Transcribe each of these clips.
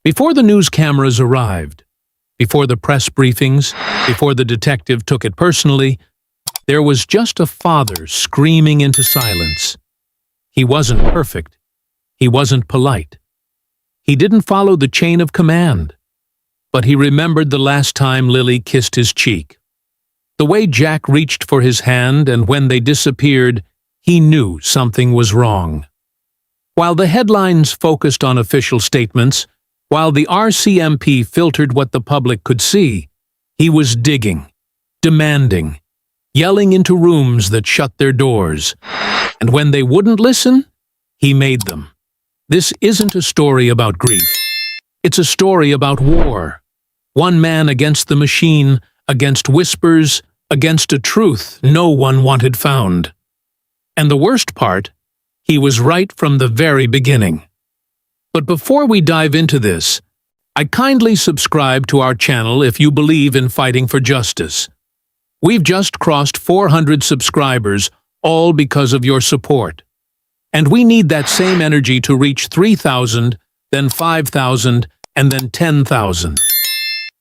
Before the news cameras arrived, before the press briefings, before the detective took it personally, there was just a father screaming into silence. He wasn't perfect. He wasn't polite. He didn't follow the chain of command. But he remembered the last time Lily kissed his cheek. The way Jack reached for his hand, and when they disappeared, he knew something was wrong. While the headlines focused on official statements, while the RCMP filtered what the public could see, he was digging, demanding, yelling into rooms that shut their doors. And when they wouldn't listen, he made them. This isn't a story about grief. It's a story about war. One man against the machine, against whispers, against a truth no one wanted found. And the worst part, he was right from the very beginning. But before we dive into this, I kindly subscribe to our channel if you believe in fighting for justice. We've just crossed 400 subscribers, all because of your support. And we need that same energy to reach 3,000, then 5,000, and then 10,000.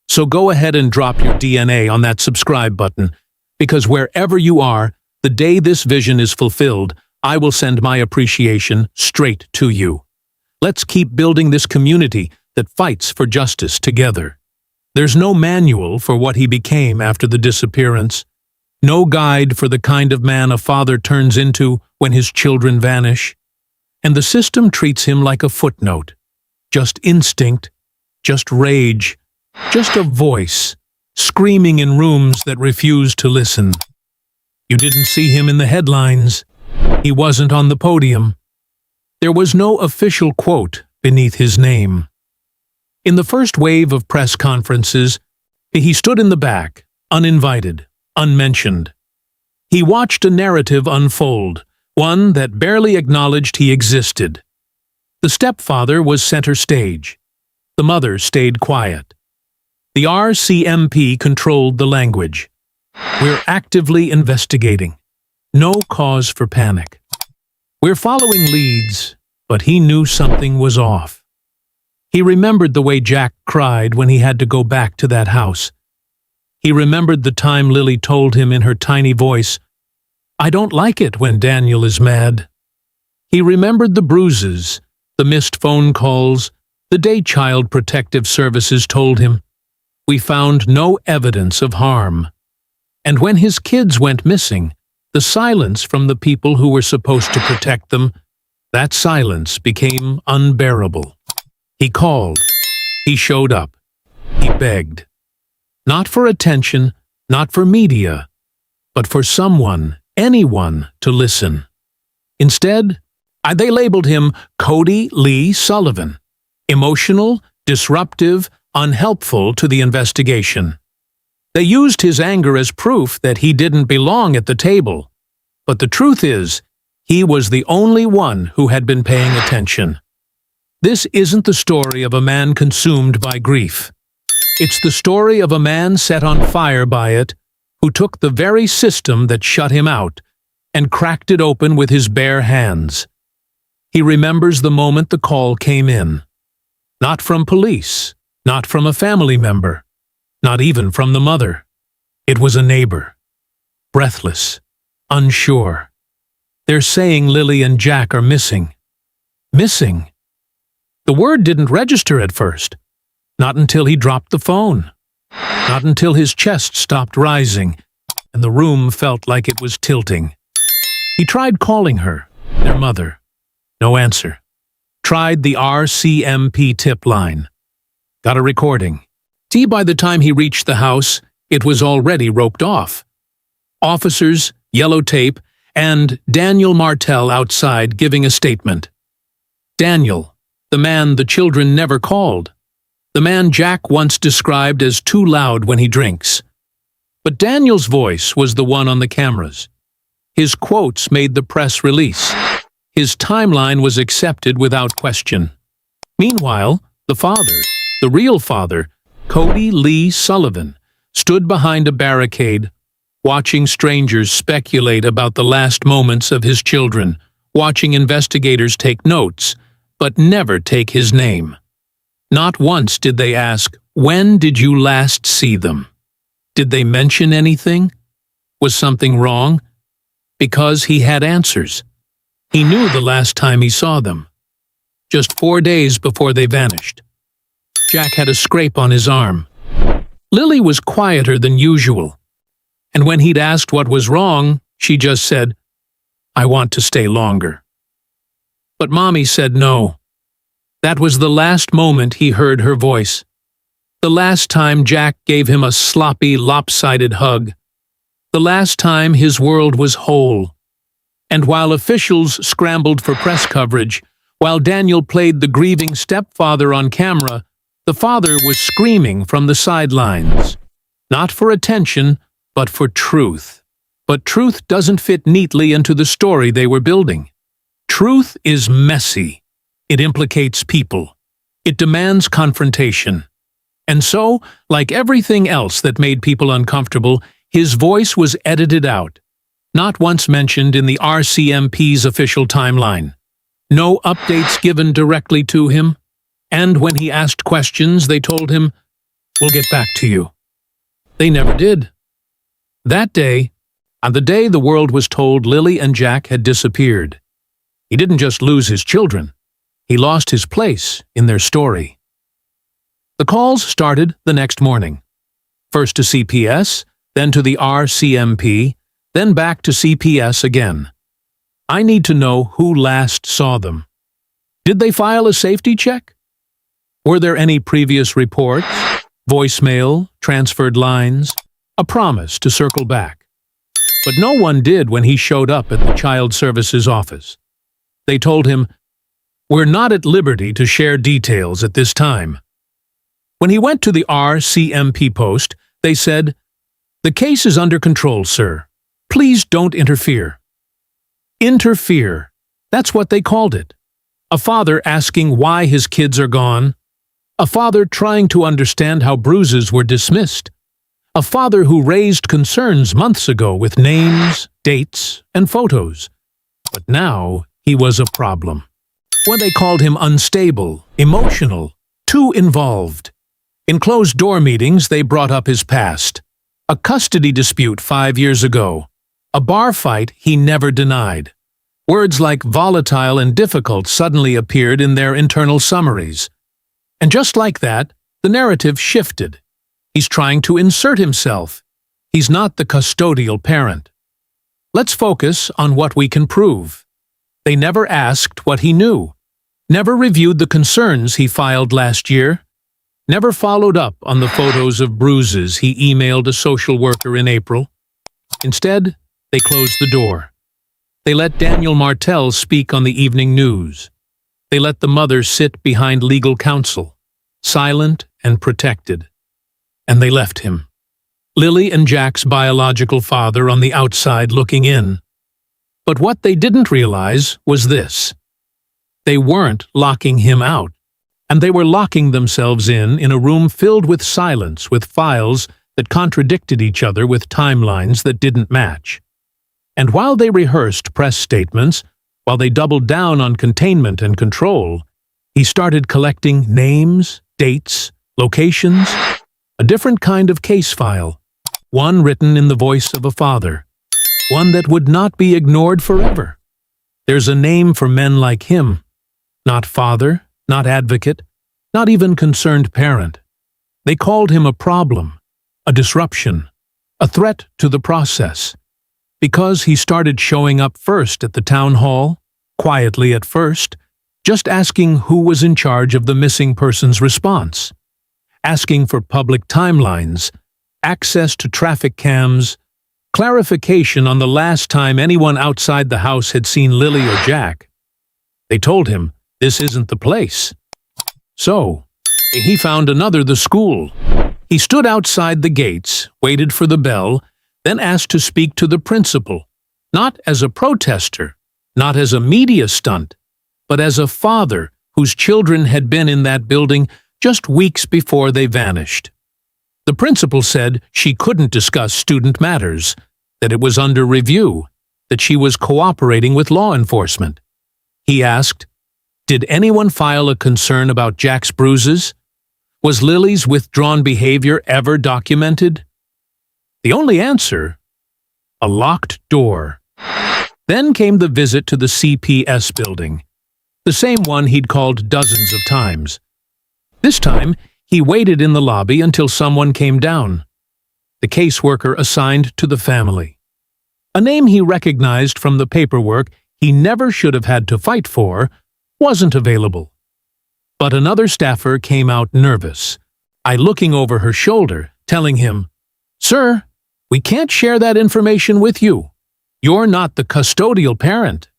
So go ahead and drop your DNA on that subscribe button, because wherever you are, the day this vision is fulfilled, I will send my appreciation straight to you. Let's keep building this community that fights for justice together. There's no manual for what he became after the disappearance, no guide for the kind of man a father turns into when his children vanish, and the system treats him like a footnote, just instinct, just rage, just a voice, screaming in rooms that refuse to listen. You didn't see him in the headlines. He wasn't on the podium. There was no official quote beneath his name. In the first wave of press conferences, he stood in the back, uninvited, unmentioned. He watched a narrative unfold, one that barely acknowledged he existed. The stepfather was center stage. The mother stayed quiet. The RCMP controlled the language. We're actively investigating. No cause for panic. We're following leads, but he knew something was off. He remembered the way Jack cried when he had to go back to that house. He remembered the time Lily told him in her tiny voice, "I don't like it when Daniel is mad." He remembered the bruises, the missed phone calls, the day Child Protective Services told him, "We found no evidence of harm." And when his kids went missing, the silence from the people who were supposed to protect them, that silence became unbearable. He called. He showed up. He begged. Not for attention, not for media, but for someone, anyone, to listen. Instead, they labeled him CODY Sullivan, emotional, disruptive, unhelpful to the investigation. They used his anger as proof that he didn't belong at the table. But the truth is, he was the only one who had been paying attention. This isn't the story of a man consumed by grief. It's the story of a man set on fire by it, who took the very system that shut him out and cracked it open with his bare hands. He remembers the moment the call came in. Not from police, not from a family member, not even from the mother. It was a neighbor. Breathless, unsure. They're saying Lily and Jack are missing. Missing. The word didn't register at first. Not until he dropped the phone. Not until his chest stopped rising, and the room felt like it was tilting. He tried calling her, their mother. No answer. Tried the RCMP tip line. Got a recording. By the time he reached the house, it was already roped off. Officers, yellow tape, and Daniel Martell outside giving a statement. Daniel, the man the children never called. The man Jack once described as too loud when he drinks. But Daniel's voice was the one on the cameras. His quotes made the press release. His timeline was accepted without question. Meanwhile, the father, the real father, CODY Sullivan, stood behind a barricade, watching strangers speculate about the last moments of his children, watching investigators take notes, but never take his name. Not once did they ask, "When did you last see them?" Did they mention anything? Was something wrong? Because he had answers. He knew the last time he saw them. Just 4 days before they vanished. Jack had a scrape on his arm. Lily was quieter than usual. And when he'd asked what was wrong, she just said, "I want to stay longer." But Mommy said no. That was the last moment he heard her voice. The last time Jack gave him a sloppy, lopsided hug. The last time his world was whole. And while officials scrambled for press coverage, while Daniel played the grieving stepfather on camera, the father was screaming from the sidelines. Not for attention, but for truth. But truth doesn't fit neatly into the story they were building. Truth is messy. It implicates people. It demands confrontation. And so, like everything else that made people uncomfortable, his voice was edited out. Not once mentioned in the RCMP's official timeline. No updates given directly to him. And when he asked questions, they told him, "We'll get back to you." They never did. That day, on the day the world was told Lily and Jack had disappeared, he didn't just lose his children. He lost his place in their story. The calls started the next morning. First to CPS, then to the RCMP, then back to CPS again. I need to know who last saw them. Did they file a safety check? Were there any previous reports, voicemail, transferred lines, a promise to circle back? But no one did when he showed up at the Child Services office. They told him, "We're not at liberty to share details at this time." When he went to the RCMP post, they said, "The case is under control, sir. Please don't interfere." Interfere. That's what they called it. A father asking why his kids are gone. A father trying to understand how bruises were dismissed. A father who raised concerns months ago with names, dates, and photos. But now he was a problem. When they called him unstable, emotional, too involved. In closed-door meetings, they brought up his past. A custody dispute 5 years ago. A bar fight he never denied. Words like volatile and difficult suddenly appeared in their internal summaries. And just like that, the narrative shifted. He's trying to insert himself. He's not the custodial parent. Let's focus on what we can prove. They never asked what he knew. Never reviewed the concerns he filed last year. Never followed up on the photos of bruises he emailed a social worker in April. Instead, they closed the door. They let Daniel Martell speak on the evening news. They let the mother sit behind legal counsel, silent and protected. And they left him. Lily and Jack's biological father on the outside looking in. But what they didn't realize was this. They weren't locking him out. And they were locking themselves in a room filled with silence, with files that contradicted each other with timelines that didn't match. And while they rehearsed press statements, while they doubled down on containment and control, he started collecting names, dates, locations, a different kind of case file, one written in the voice of a father, one that would not be ignored forever. There's a name for men like him, not father, not advocate, not even concerned parent. They called him a problem, a disruption, a threat to the process. Because he started showing up first at the town hall, quietly at first, just asking who was in charge of the missing person's response, asking for public timelines, access to traffic cams, clarification on the last time anyone outside the house had seen Lily or Jack. They told him, this isn't the place. So, he found the school. He stood outside the gates, waited for the bell, then asked to speak to the principal, not as a protester, not as a media stunt, but as a father whose children had been in that building just weeks before they vanished. The principal said she couldn't discuss student matters, that it was under review, that she was cooperating with law enforcement. He asked, "Did anyone file a concern about Jack's bruises?" Was Lily's withdrawn behavior ever documented? The only answer: a locked door. Then came the visit to the CPS building, the same one he'd called dozens of times. This time, he waited in the lobby until someone came down. The caseworker assigned to the family. A name he recognized from the paperwork he never should have had to fight for wasn't available. But another staffer came out nervous, looking over her shoulder, telling him, "Sir, we can't share that information with you. You're not the custodial parent."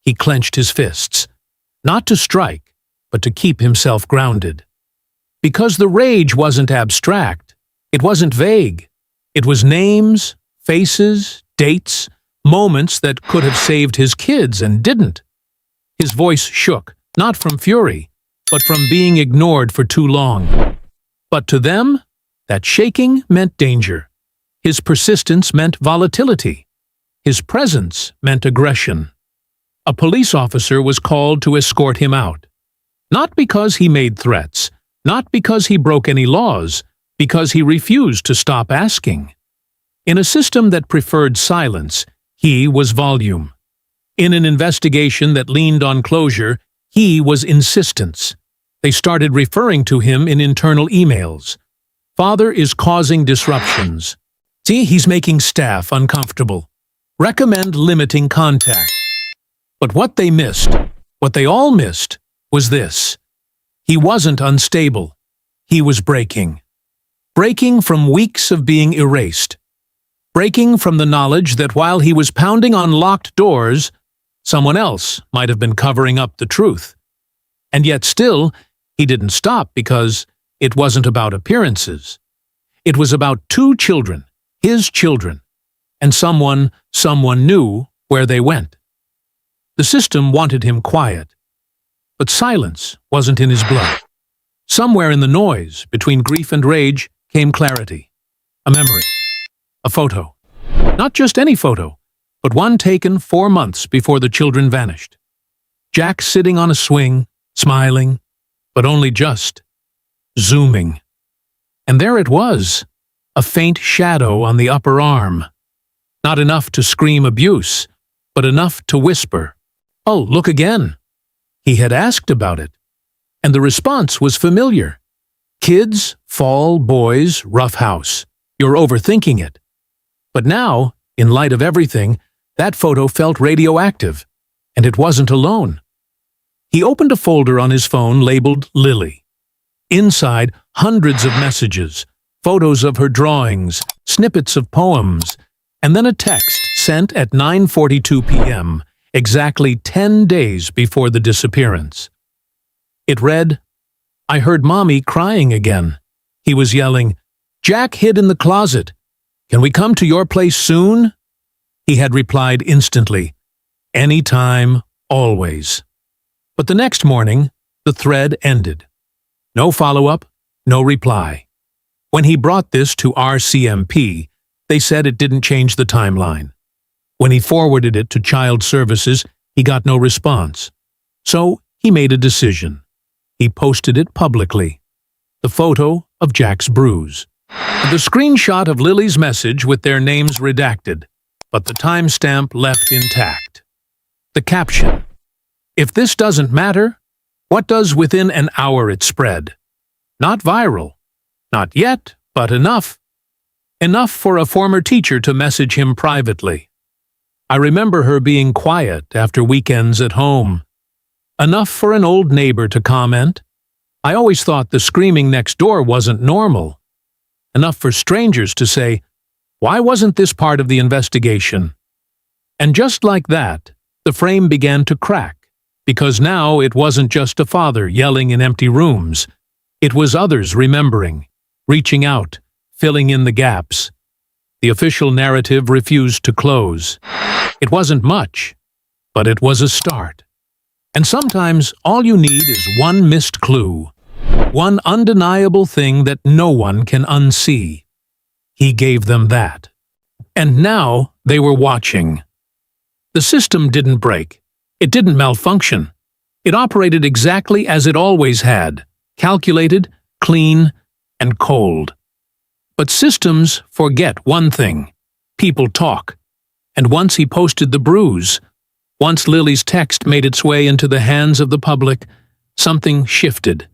He clenched his fists, not to strike, but to keep himself grounded. Because the rage wasn't abstract, it wasn't vague. It was names, faces, dates, moments that could have saved his kids and didn't. His voice shook, not from fury, but from being ignored for too long. But to them, that shaking meant danger. His persistence meant volatility. His presence meant aggression. A police officer was called to escort him out. Not because he made threats, not because he broke any laws, because he refused to stop asking. In a system that preferred silence, he was volume. In an investigation that leaned on closure, he was insistence. They started referring to him in internal emails. "Father is causing disruptions. See, he's making staff uncomfortable. Recommend limiting contact." But what they missed, what they all missed, was this. He wasn't unstable. He was breaking. Breaking from weeks of being erased. Breaking from the knowledge that while he was pounding on locked doors, someone else might have been covering up the truth. And yet still, he didn't stop because it wasn't about appearances. It was about two children, his children, and someone knew where they went. The system wanted him quiet, but silence wasn't in his blood. Somewhere in the noise, between grief and rage, came clarity. A memory. A photo. Not just any photo, but one taken 4 months before the children vanished. Jack sitting on a swing, smiling, but only just. Zooming. And there it was, a faint shadow on the upper arm. Not enough to scream abuse, but enough to whisper, "Oh, look again." He had asked about it, and the response was familiar. "Kids, fall, boys, rough house. You're overthinking it." But now, in light of everything, that photo felt radioactive, and it wasn't alone. He opened a folder on his phone labeled Lily. Inside, hundreds of messages, photos of her drawings, snippets of poems, and then a text sent at 9:42 p.m., exactly 10 days before the disappearance. It read, "I heard Mommy crying again. He was yelling, 'Jack hid in the closet. Can we come to your place soon?' He had replied instantly, 'Anytime, always.' But the next morning, the thread ended. No follow-up, no reply. When he brought this to RCMP, they said it didn't change the timeline. When he forwarded it to Child Services, he got no response. So he made a decision. He posted it publicly. The photo of Jack's bruise. The screenshot of Lily's message with their names redacted, but the timestamp left intact. The caption, "If this doesn't matter, what does?" Within an hour it spread. Not viral. Not yet, but enough. Enough for a former teacher to message him privately. I remember her being quiet after weekends at home. Enough for an old neighbor to comment. I always thought the screaming next door wasn't normal. Enough for strangers to say, "Why wasn't this part of the investigation?" And just like that, the frame began to crack, because now it wasn't just a father yelling in empty rooms. It was others remembering, reaching out, filling in the gaps. The official narrative refused to close. It wasn't much, but it was a start. And sometimes all you need is one missed clue, one undeniable thing that no one can unsee. He gave them that. And now they were watching. The system didn't break. It didn't malfunction. It operated exactly as it always had, calculated, clean and cold. But systems forget one thing. People talk. And once he posted the bruise, once Lily's text made its way into the hands of the public, something shifted.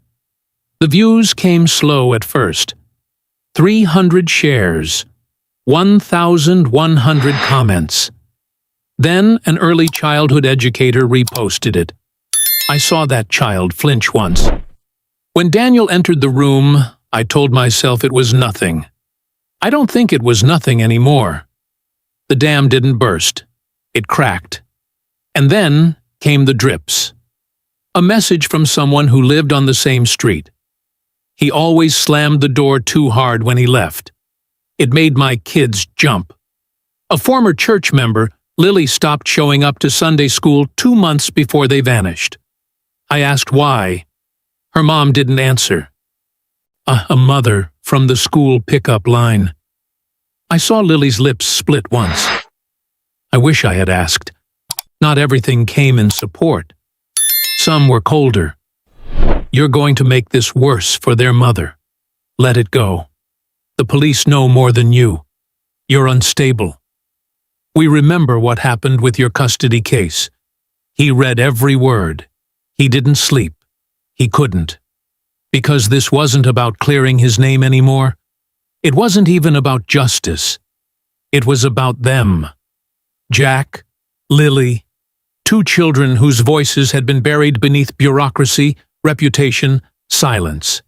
The views came slow at first. 300 shares, 1,100 comments. Then an early childhood educator reposted it. I saw that child flinch once. When Daniel entered the room, I told myself it was nothing. I don't think it was nothing anymore. The dam didn't burst. It cracked. And then came the drips. A message from someone who lived on the same street. He always slammed the door too hard when he left. It made my kids jump. A former church member, Lily, stopped showing up to Sunday school 2 months before they vanished. I asked why. Her mom didn't answer. A mother from the school pickup line. I saw Lily's lips split once. I wish I had asked. Not everything came in support. Some were colder. You're going to make this worse for their mother. Let it go. The police know more than you. You're unstable. We remember what happened with your custody case. He read every word. He didn't sleep. He couldn't. Because this wasn't about clearing his name anymore. It wasn't even about justice. It was about them. Jack, Lily, 2 children whose voices had been buried beneath bureaucracy, reputation, silence.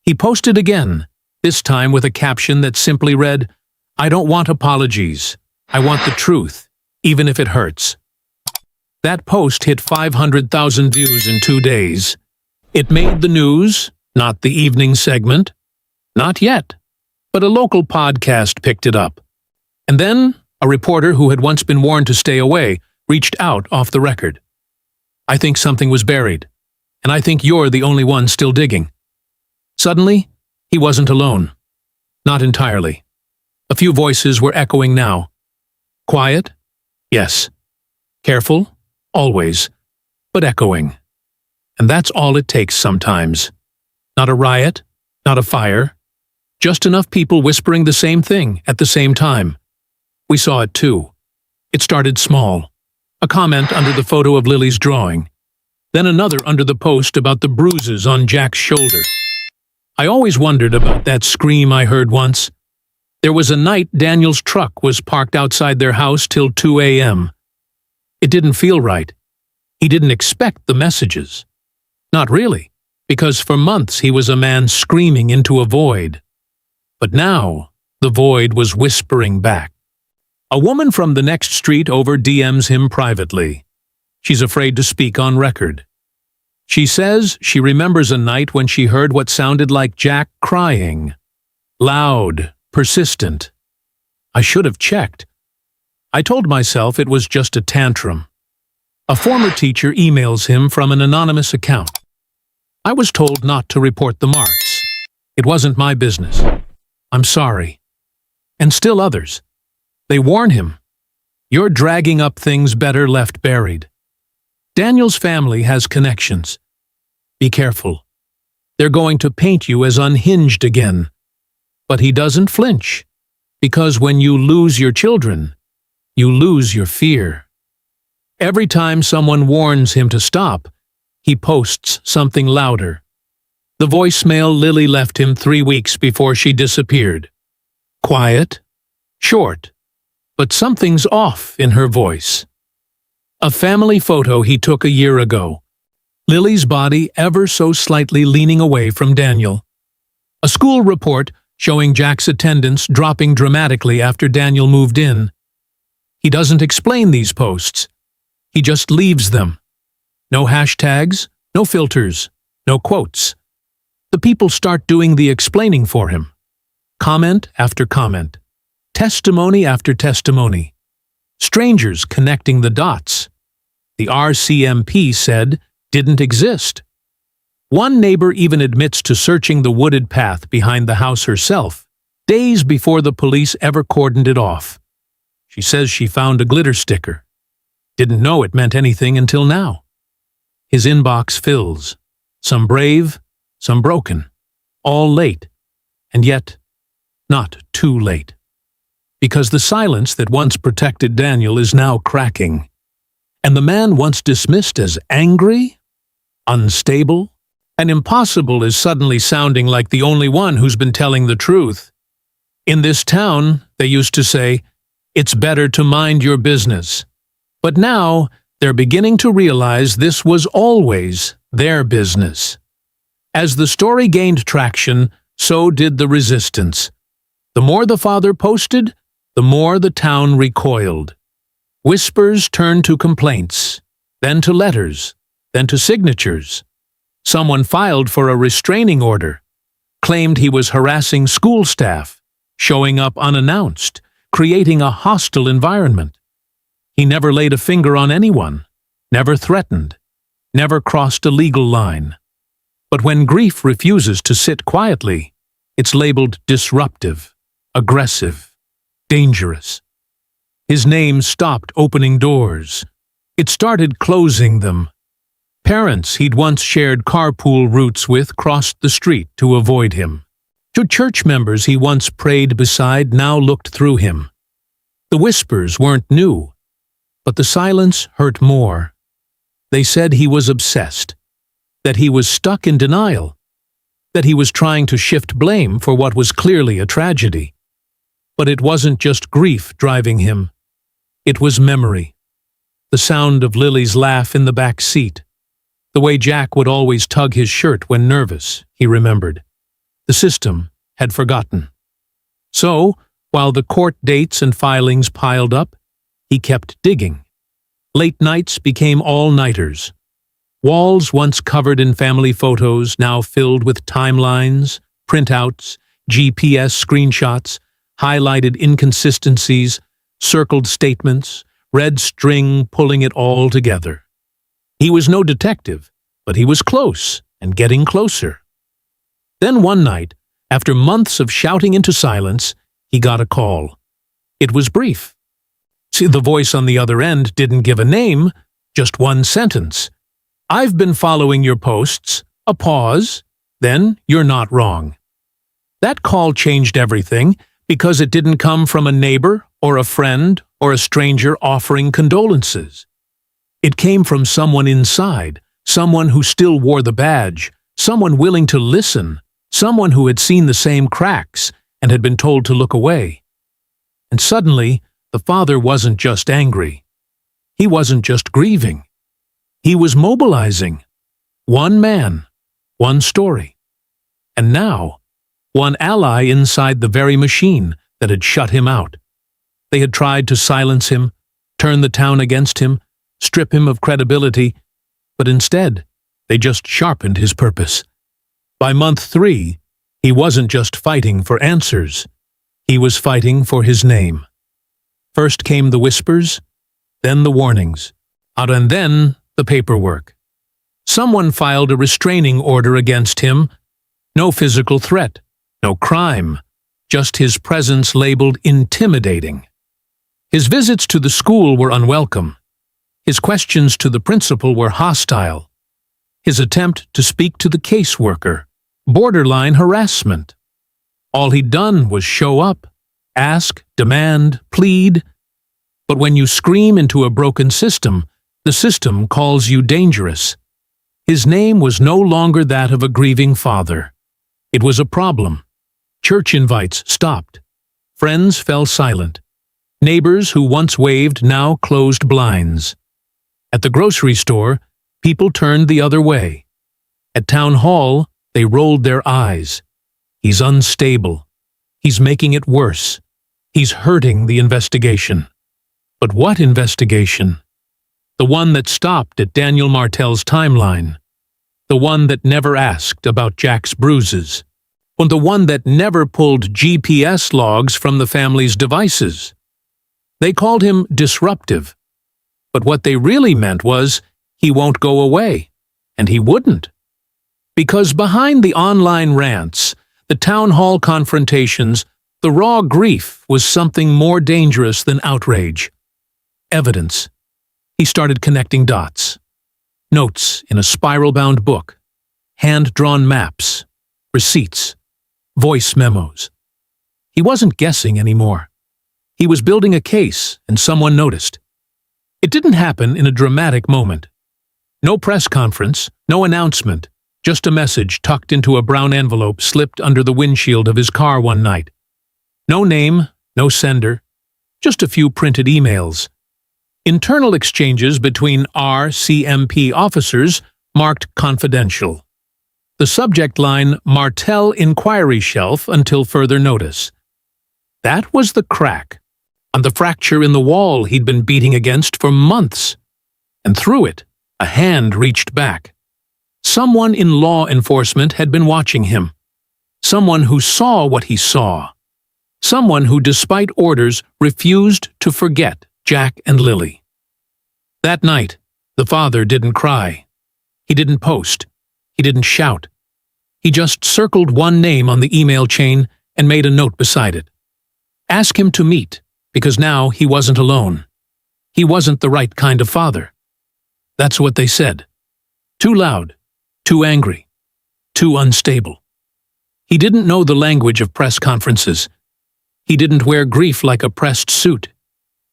He posted again, this time with a caption that simply read, "I don't want apologies. I want the truth, even if it hurts." That post hit 500,000 views in 2 days. It made the news, not the evening segment. Not yet. But a local podcast picked it up. And then, a reporter who had once been warned to stay away reached out off the record. I think something was buried, and I think you're the only one still digging. Suddenly, he wasn't alone. Not entirely. A few voices were echoing now. Quiet? Yes. Careful? Always. But echoing. And that's all it takes sometimes. Not a riot, not a fire. Just enough people whispering the same thing at the same time. We saw it too. It started small. A comment under the photo of Lily's drawing. Then another under the post about the bruises on Jack's shoulder. I always wondered about that scream I heard once. There was a night Daniel's truck was parked outside their house till 2 a.m. It didn't feel right. He didn't expect the messages. Not really, because for months he was a man screaming into a void. But now, the void was whispering back. A woman from the next street over DMs him privately. She's afraid to speak on record. She says she remembers a night when she heard what sounded like Jack crying. Loud, persistent. I should have checked. I told myself it was just a tantrum. A former teacher emails him from an anonymous account. I was told not to report the marks. It wasn't my business. I'm sorry. And still others. They warn him. You're dragging up things better left buried. Daniel's family has connections. Be careful. They're going to paint you as unhinged again. But he doesn't flinch. Because when you lose your children, you lose your fear. Every time someone warns him to stop, he posts something louder. The voicemail Lily left him 3 weeks before she disappeared. Quiet, short, but something's off in her voice. A family photo he took a year ago. Lily's body ever so slightly leaning away from Daniel. A school report showing Jack's attendance dropping dramatically after Daniel moved in. He doesn't explain these posts. He just leaves them. No hashtags, no filters, no quotes. The people start doing the explaining for him. Comment after comment. Testimony after testimony. Strangers connecting the dots. The RCMP said didn't exist. One neighbor even admits to searching the wooded path behind the house herself, days before the police ever cordoned it off. She says she found a glitter sticker. Didn't know it meant anything until now. His inbox fills. Some brave, some broken. all late, and yet not too late. Because the silence that once protected Daniel is now cracking, and the man once dismissed as angry, unstable, and impossible is suddenly sounding like the only one who's been telling the truth. In this town, they used to say, "It's better to mind your business." But now, they're beginning to realize this was always their business. As the story gained traction, so did the resistance. The more the father posted, the more the town recoiled. Whispers turned to complaints, then to letters, then to signatures. Someone filed for a restraining order, claimed he was harassing school staff, showing up unannounced, creating a hostile environment. He never laid a finger on anyone, never threatened, never crossed a legal line. But when grief refuses to sit quietly, it's labeled disruptive, aggressive, dangerous. His name stopped opening doors. It started closing them. Parents he'd once shared carpool routes with crossed the street to avoid him. To church members he once prayed beside now looked through him. The whispers weren't new, but the silence hurt more. They said he was obsessed, that he was stuck in denial, that he was trying to shift blame for what was clearly a tragedy. But it wasn't just grief driving him. It was memory. The sound of Lily's laugh in the back seat. The way Jack would always tug his shirt when nervous, he remembered. The system had forgotten. So, while the court dates and filings piled up, he kept digging. Late nights became all-nighters. Walls once covered in family photos now filled with timelines, printouts, GPS screenshots, highlighted inconsistencies, circled statements, red string pulling it all together. He was no detective, but he was close and getting closer. Then one night, after months of shouting into silence, he got a call. It was brief. See, the voice on the other end didn't give a name, just one sentence. "I've been following your posts," a pause, then "You're not wrong." That call changed everything because it didn't come from a neighbor or a friend or a stranger offering condolences. It came from someone inside, someone who still wore the badge, someone willing to listen, someone who had seen the same cracks and had been told to look away. And suddenly, the father wasn't just angry. He wasn't just grieving. He was mobilizing. One man, one story. And now, one ally inside the very machine that had shut him out. They had tried to silence him, turn the town against him, strip him of credibility, but instead, they just sharpened his purpose. By month 3, he wasn't just fighting for answers. He was fighting for his name. First came the whispers, then the warnings, and then the paperwork. Someone filed a restraining order against him. No physical threat, no crime, just his presence labeled intimidating. His visits to the school were unwelcome. His questions to the principal were hostile. His attempt to speak to the caseworker, borderline harassment. All he'd done was show up, ask, demand, plead. But when you scream into a broken system, the system calls you dangerous. His name was no longer that of a grieving father. It was a problem. Church invites stopped. Friends fell silent. Neighbors who once waved now closed blinds. At the grocery store, people turned the other way. At town hall, they rolled their eyes. He's unstable. He's making it worse. He's hurting the investigation. But what investigation? The one that stopped at Daniel Martel's timeline. The one that never asked about Jack's bruises. And the one that never pulled GPS logs from the family's devices. They called him disruptive. But what they really meant was, he won't go away. And he wouldn't. Because behind the online rants, the town hall confrontations, the raw grief was something more dangerous than outrage. Evidence. He started connecting dots. Notes in a spiral-bound book. Hand-drawn maps. receipts, voice memos. He wasn't guessing anymore. He was building a case, and someone noticed. It didn't happen in a dramatic moment. No press conference, no announcement, just a message tucked into a brown envelope slipped under the windshield of his car one night. No name, no sender, just a few printed emails. Internal exchanges between RCMP officers marked confidential. The subject line, Martel Inquiry Shelf until further notice. That was the crack on the fracture in the wall he'd been beating against for months. And through it, a hand reached back. Someone in law enforcement had been watching him. Someone who saw what he saw. Someone who, despite orders, refused to forget Jack and Lily. That night, the father didn't cry. He didn't post. He didn't shout. He just circled one name on the email chain and made a note beside it. Ask him to meet, because now he wasn't alone. He wasn't the right kind of father. That's what they said. Too loud, too angry, too unstable. He didn't know the language of press conferences. He didn't wear grief like a pressed suit.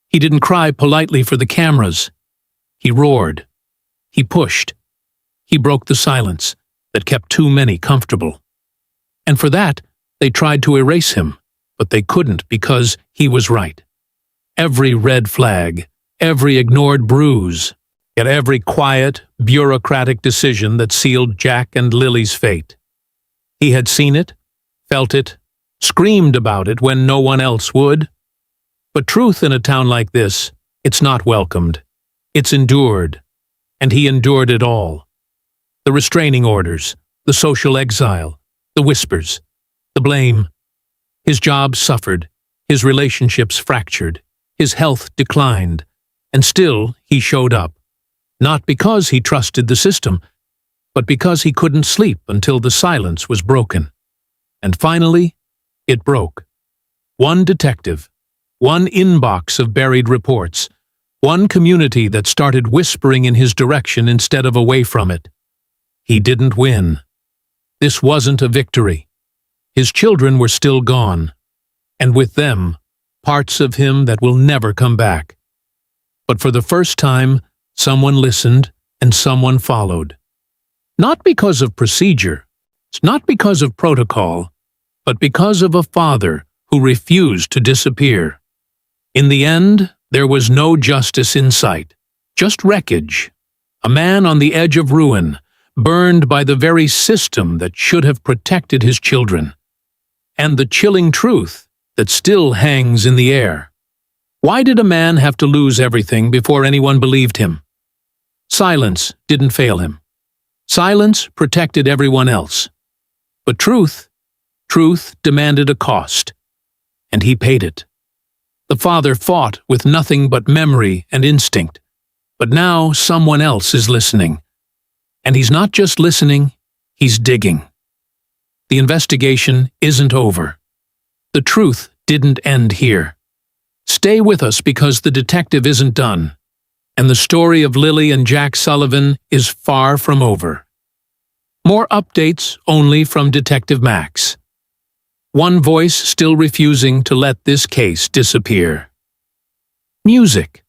He didn't cry politely for the cameras. He roared. He pushed. He broke the silence that kept too many comfortable. And for that, they tried to erase him, but they couldn't because he was right. Every red flag, every ignored bruise, yet every quiet, bureaucratic decision that sealed Jack and Lily's fate. He had seen it, felt it, screamed about it when no one else would. But truth in a town like this, it's not welcomed. It's endured. And he endured it all. The restraining orders, the social exile, the whispers, the blame. His job suffered, his relationships fractured, his health declined, and still he showed up. Not because he trusted the system, but because he couldn't sleep until the silence was broken. And finally, it broke. One detective, one inbox of buried reports, one community that started whispering in his direction instead of away from it. He didn't win. This wasn't a victory. His children were still gone, and with them, parts of him that will never come back. But for the first time, someone listened and someone followed. Not because of procedure, not because of protocol, but because of a father who refused to disappear. In the end, there was no justice in sight, just wreckage. A man on the edge of ruin, burned by the very system that should have protected his children. And the chilling truth that still hangs in the air. Why did a man have to lose everything before anyone believed him? Silence didn't fail him. Silence protected everyone else. But truth demanded a cost, and he paid it. The father fought with nothing but memory and instinct, but now someone else is listening. And he's not just listening, he's digging. The investigation isn't over. The truth didn't end here. Stay with us because the detective isn't done, and the story of Lily and Jack Sullivan is far from over. More updates only from Detective Max. One voice still refusing to let this case disappear. Music.